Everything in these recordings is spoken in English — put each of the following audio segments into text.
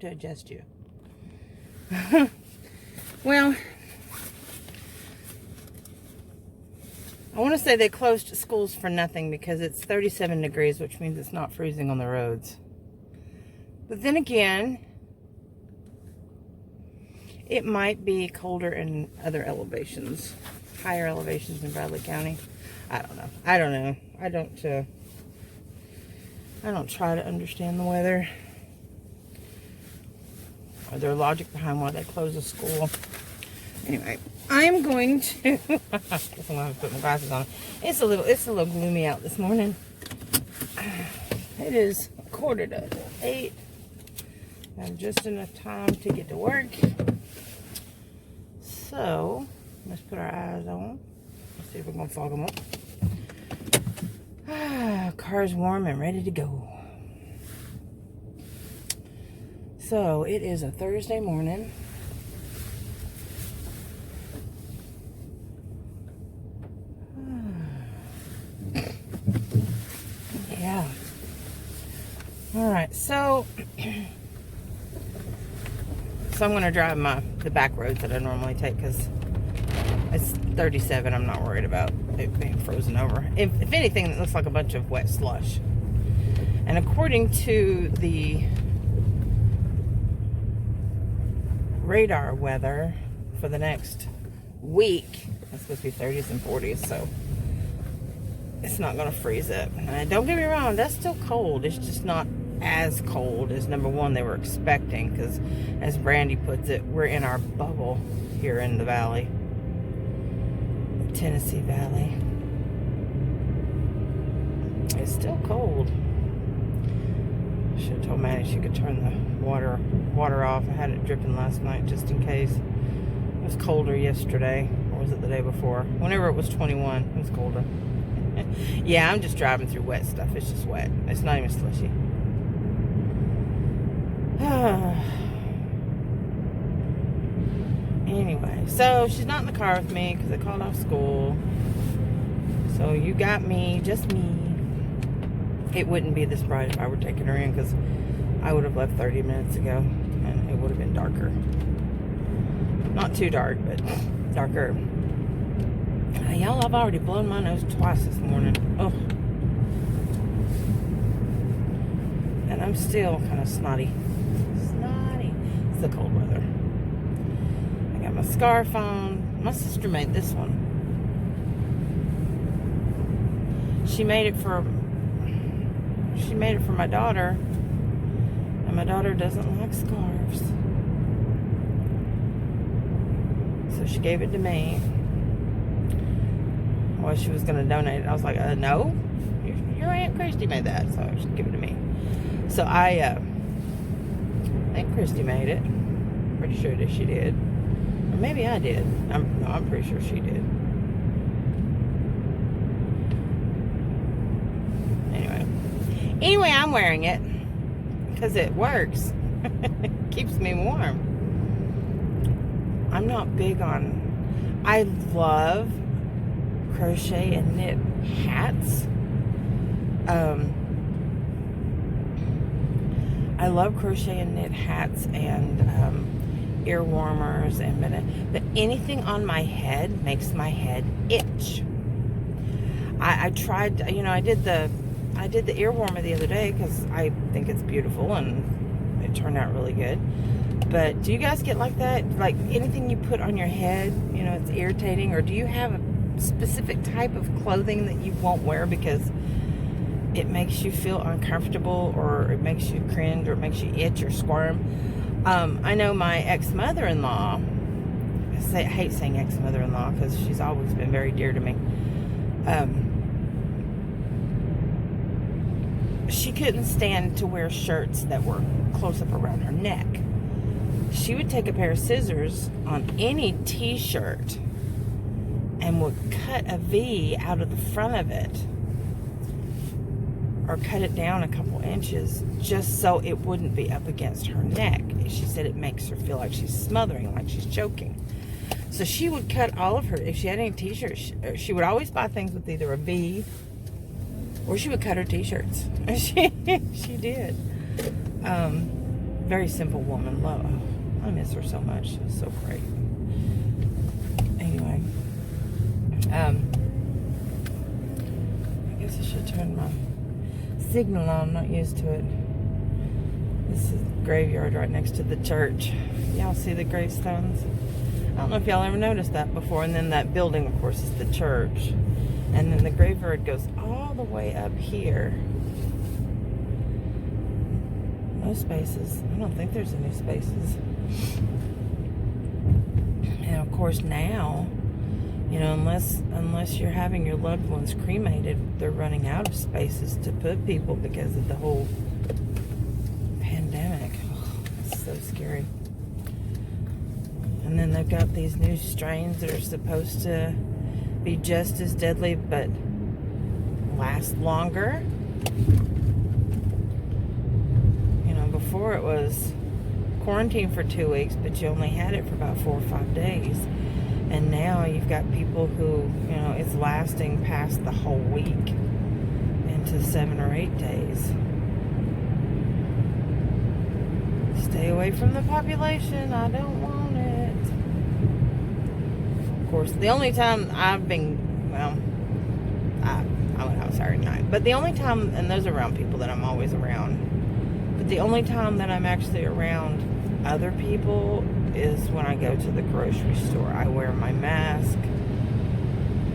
to adjust you. Well, I want to say they closed schools for nothing because it's 37 degrees, which means it's not freezing on the roads. But then again, it might be colder in other elevations, higher elevations in Bradley County. I don't know. I don't try to understand the weather or their logic behind why they close a school. Anyway, I'm going to. I guess I'm gonna have to put my glasses on. It's a little gloomy out this morning. It is 7:45. I have just enough time to get to work. So let's put our eyes on. Let's see if we're gonna fog them up. Car's warm and ready to go. So it is a Thursday morning. Yeah. All right. So I'm going to drive the back roads that I normally take because it's 37. I'm not worried about it being frozen over. If anything, it looks like a bunch of wet slush. And according to the radar weather for the next week, it's supposed to be 30s and 40s, so it's not going to freeze up. And don't get me wrong, that's still cold. It's just not as cold as number one they were expecting, because as Brandy puts it, we're in our bubble here in the valley, the Tennessee Valley. It's still cold. Should have told Maddie she could turn the water off. I had it dripping last night just in case. It was colder yesterday, or was it the day before? Whenever it was 21, it was colder. Yeah, I'm just driving through wet stuff. It's just wet. It's not even slushy. Anyway, so she's not in the car with me because I called off school. So you got me, just me. It wouldn't be this bright if I were taking her in, because I would have left 30 minutes ago and it would have been darker. Not too dark, but darker. Y'all, I've already blown my nose twice this morning. Oh. And I'm still kind of snotty. It's the cold weather. I got my scarf on. My sister made this one. She made it for my daughter, and my daughter doesn't like scarves, so she gave it to me. Well, she was going to donate it. I was like, no, your Aunt Christy made that, so she give it to me. So I think Christy made it. Pretty sure that she did, or maybe I did. I'm pretty sure she did. Anyway, I'm wearing it because it works. It keeps me warm. I'm not big on... I love crochet and knit hats. I love crochet and knit hats and ear warmers, but anything on my head makes my head itch. I tried, I did the ear warmer the other day because I think it's beautiful and it turned out really good. But do you guys get like that? Like anything you put on your head, it's irritating? Or do you have a specific type of clothing that you won't wear because it makes you feel uncomfortable, or it makes you cringe, or it makes you itch or squirm? I know my ex-mother-in-law, I hate saying ex-mother-in-law because she's always been very dear to me. She couldn't stand to wear shirts that were close up around her neck. She would take a pair of scissors on any t-shirt and would cut a V out of the front of it, or cut it down a couple inches just so it wouldn't be up against her neck. She said it makes her feel like she's smothering, like she's choking. So she would cut all of her, if she had any t-shirts, she would always buy things with either a V, or she would cut her t-shirts. She did. Very simple woman. Love. Oh, I miss her so much. She was so great. Anyway, I guess I should turn my signal on. I'm not used to it. This is the graveyard right next to the church. Y'all see the gravestones? I don't know if y'all ever noticed that before. And then that building, of course, is the church. And then the graveyard goes all the way up here. No spaces. I don't think there's any spaces. And of course now, you know, unless you're having your loved ones cremated, they're running out of spaces to put people because of the whole pandemic. Oh, it's so scary. And then they've got these new strains that are supposed to be just as deadly but last longer. You know, before it was quarantine for 2 weeks, but you only had it for about 4 or 5 days. And now you've got people who, you know, it's lasting past the whole week into 7 or 8 days. Stay away from the population. I don't want it. Of course, the only time I've been, well, I went out Saturday night, but the only time, and those are around people that I'm always around, but the only time that I'm actually around other people is when I go to the grocery store. I wear my mask,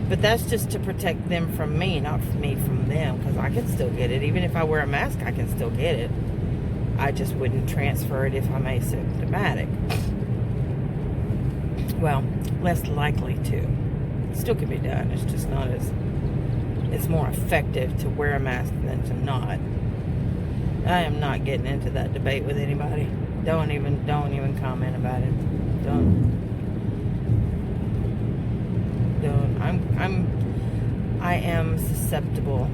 but that's just to protect them from me, not me from them, because I can still get it. Even if I wear a mask, I can still get it. I just wouldn't transfer it if I'm asymptomatic. Well, less likely to. It still can be done. It's just not as, it's more effective to wear a mask than to not. I am not getting into that debate with anybody. Don't even comment about it. Don't. I am susceptible.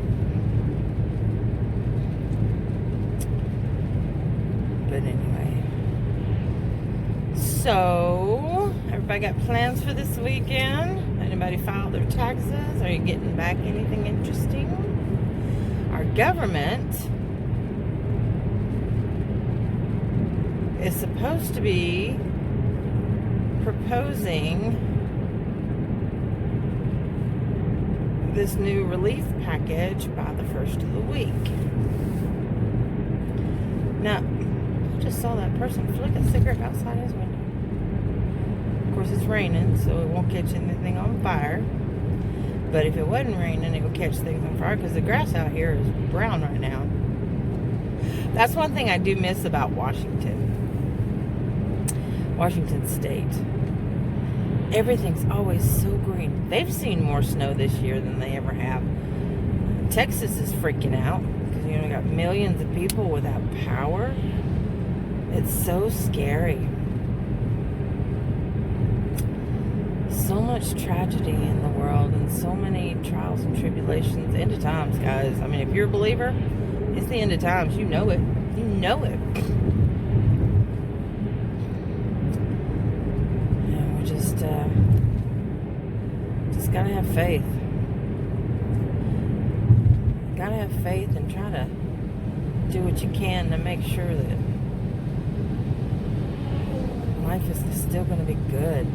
But anyway. So, everybody got plans for this weekend? Anybody file their taxes? Are you getting back anything interesting? Our government is supposed to be proposing this new relief package by the first of the week. Now, I just saw that person flick a cigarette outside his window. Of course, it's raining, so it won't catch anything on fire. But if it wasn't raining, it would catch things on fire because the grass out here is brown right now. That's one thing I do miss about Washington State. Everything's always so green. They've seen more snow this year than they ever have. Texas is freaking out because, you know, got millions of people without power. It's so scary. So much tragedy in the world and so many trials and tribulations. End of times, guys. I mean, if you're a believer, it's the end of times. You know it. You know it. And we just gotta have faith. Gotta have faith and try to do what you can to make sure that life is still going to be good.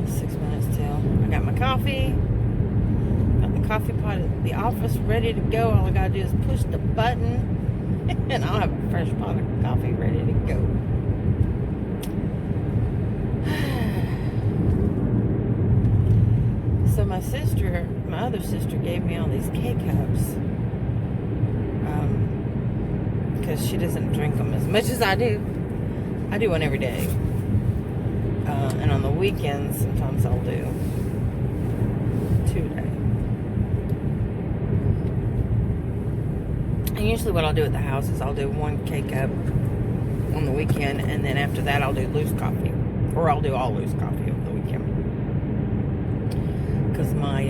6 minutes till. I got my coffee. Got the coffee pot at the office ready to go. All I gotta do is push the button and I'll have a fresh pot of coffee ready to go. So my other sister gave me all these K-Cups. Because she doesn't drink them as much as I do. I do one every day. And on the weekends, sometimes I'll do 2 a day. And usually what I'll do at the house is I'll do 1 K-Cup on the weekend, and then after that I'll do loose coffee. Or I'll do all loose coffee over the weekend. Because my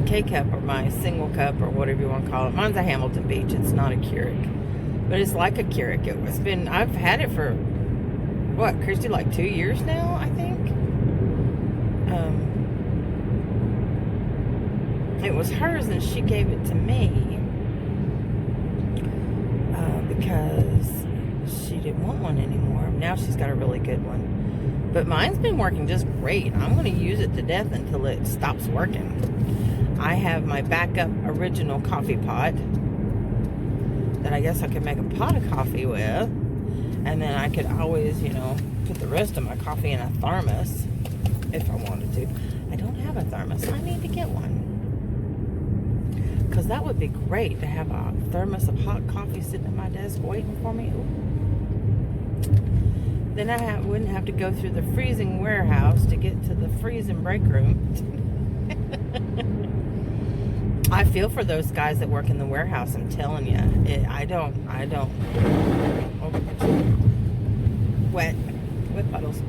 K-Cup or my single cup or whatever you want to call it, mine's a Hamilton Beach. It's not a Keurig. But it's like a Keurig. I've had it for, what, Christy, like 2 years now, I think? it was hers and she gave it to me because she didn't want one anymore. Now she's got a really good one. But mine's been working just great. I'm going to use it to death until it stops working. I have my backup original coffee pot that I guess I could make a pot of coffee with. And then I could always, you know, put the rest of my coffee in a thermos if I wanted to. I don't have a thermos. I need to get one. Because that would be great to have a thermos of hot coffee sitting at my desk waiting for me. Ooh. Then I wouldn't have to go through the freezing warehouse to get to the freezing break room. I feel for those guys that work in the warehouse. I'm telling you, I don't. Oh, wet puddles.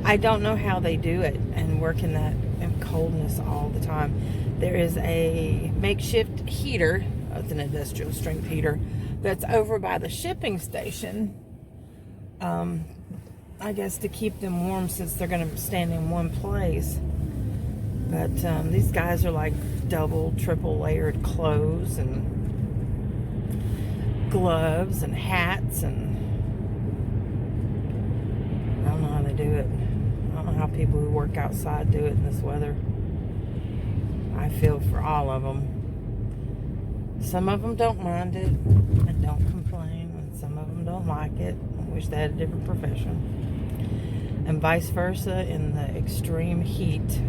I don't know how they do it and work in that coldness all the time. There is a makeshift heater. It's an industrial strength heater that's over by the shipping station. I guess to keep them warm since they're going to stand in one place. But these guys are like double, triple layered clothes and gloves and hats, and I don't know how they do it. I don't know how people who work outside do it in this weather. I feel for all of them. Some of them don't mind it and don't complain, and some of them don't like it and wish they had a different profession. And vice versa in the extreme heat.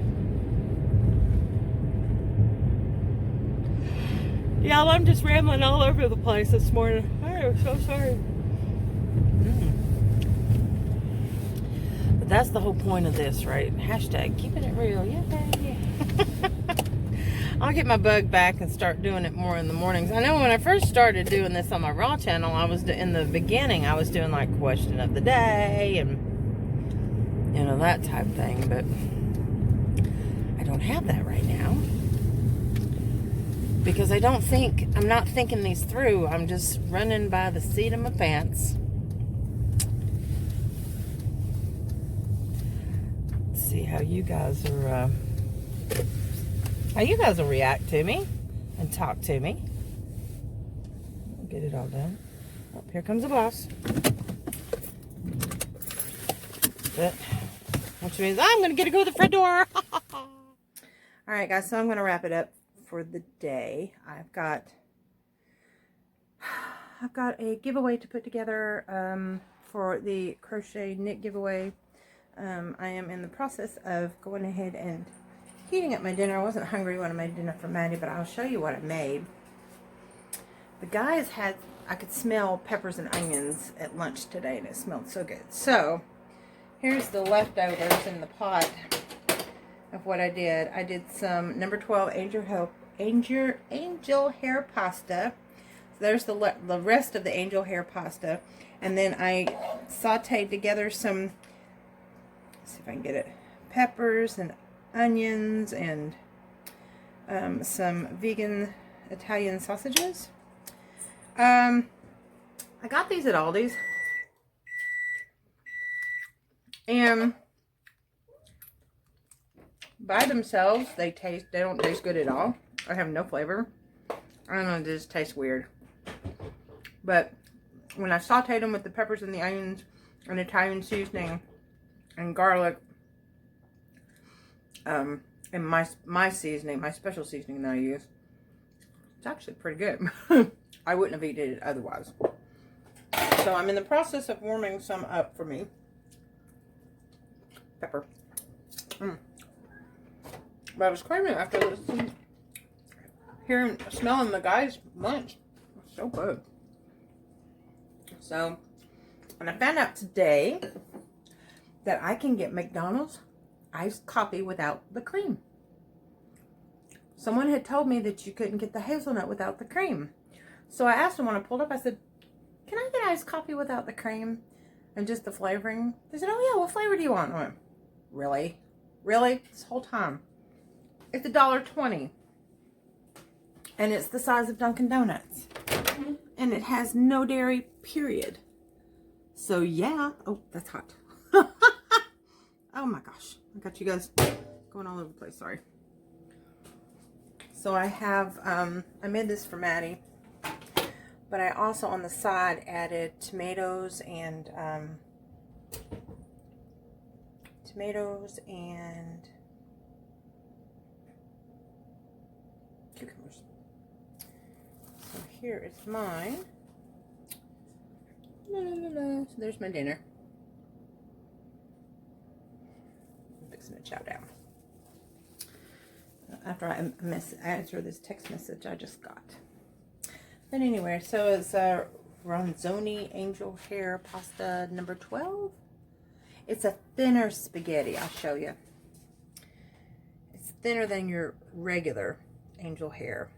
Y'all, I'm just rambling all over the place this morning. I'm so sorry. But that's the whole point of this, right? Hashtag keeping it real. Yay. I'll get my bug back and start doing it more in the mornings. I know when I first started doing this on my Raw channel, in the beginning, I was doing like question of the day and, you know, that type thing. But I don't have that right now. Because I'm not thinking these through. I'm just running by the seat of my pants. Let's see how you guys will react to me and talk to me. I'll get it all done. Oh, here comes the boss. Which means I'm going to get to go to the front door. All right, guys, so I'm going to wrap it up for the day. I've got a giveaway to put together for the crochet knit giveaway. I am in the process of going ahead and heating up my dinner. I wasn't hungry when I made dinner for Maddie, but I'll show you what I made. The guys I could smell peppers and onions at lunch today, and it smelled so good. So here's the leftovers in the pot of what I did. I did some number 12 angel hair pasta. So there's the rest of the angel hair pasta. And then I sauteed together some, let's see if I can get it, peppers and onions and some vegan Italian sausages. I got these at Aldi's. And by themselves, they don't taste good at all. I have no flavor. I don't know, it just tastes weird. But when I sauteed them with the peppers and the onions and Italian seasoning and garlic, and my seasoning, my special seasoning that I use, it's actually pretty good. I wouldn't have eaten it otherwise. So I'm in the process of warming some up for me. Pepper. But I was craving it after smelling the guys' lunch. It's so good. So, and I found out today that I can get McDonald's iced coffee without the cream. Someone had told me that you couldn't get the hazelnut without the cream. So I asked them when I pulled up, I said, can I get iced coffee without the cream and just the flavoring? They said, oh yeah, what flavor do you want? I went, really? Really? This whole time. It's $1.20. And it's the size of Dunkin' Donuts. And it has no dairy, period. So yeah. Oh, that's hot. Oh my gosh. I got you guys going all over the place. Sorry. So I have, I made this for Maddie, but I also on the side added tomatoes and cucumbers. So here is mine. So there's my dinner. I'm fixing to chow down. After I answer this text message I just got. But anyway, so it's Ronzoni Angel Hair Pasta number 12. It's a thinner spaghetti. I'll show you. It's thinner than your regular angel hair.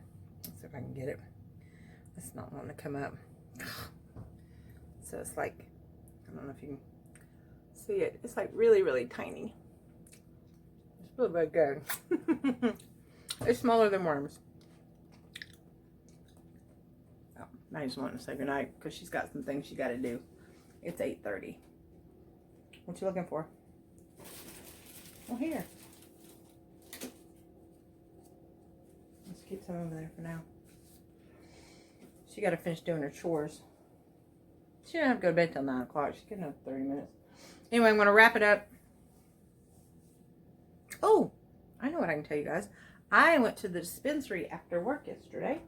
Let's see if I can get it. It's not wanting to come up. So it's like, I don't know if you can see it. It's like really, really tiny. It's really very good. It's smaller than worms. Oh, I just wanted to say goodnight because she's got some things she got to do. It's 8:30. What you looking for? Oh, here. Let's keep some over there for now. She got to finish doing her chores. She don't have to go to bed till 9 o'clock. She's getting up 30 minutes. Anyway, I'm going to wrap it up. Oh, I know what I can tell you guys. I went to the dispensary after work yesterday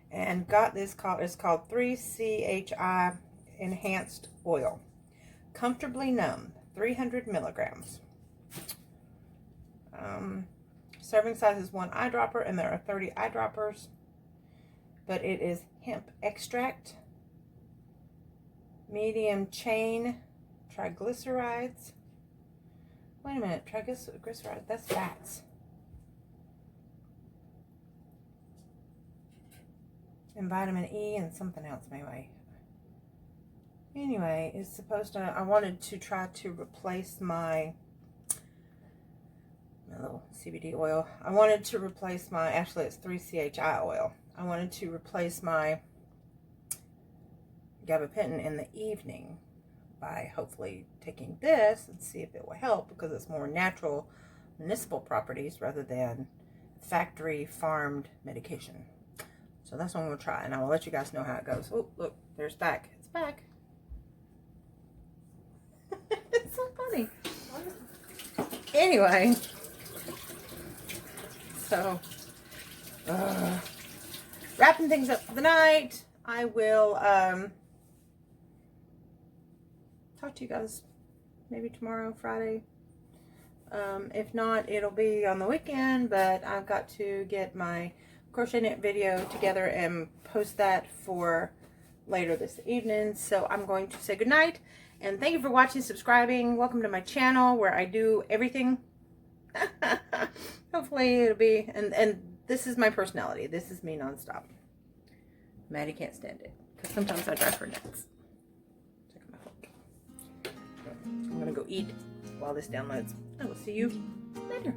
and got this it's called 3CHI Enhanced Oil. Comfortably Numb, 300 milligrams. Serving size is 1 eyedropper, and there are 30 eyedroppers. But it is hemp extract, medium chain triglycerides. Wait a minute, triglycerides, that's fats. And vitamin E and something else, anyway. Anyway, it's supposed to, I wanted to try to replace my little CBD oil. I wanted to replace my, actually it's 3CHI oil. I wanted to replace my gabapentin in the evening by hopefully taking this and see if it will help, because it's more natural municipal properties rather than factory farmed medication. So that's what I'm going to try, and I will let you guys know how it goes. Oh, look, there's back. It's back. It's so funny. Anyway, so wrapping things up for the night. I will talk to you guys maybe tomorrow, Friday. If not, it'll be on the weekend, but I've got to get my crochet knit video together and post that for later this evening. So I'm going to say goodnight, and thank you for watching, subscribing. Welcome to my channel where I do everything. Hopefully it'll be, and this is my personality. This is me nonstop. Maddie can't stand it because sometimes I drive her nuts. Check my phone. I'm gonna go eat while this downloads. I will see you later.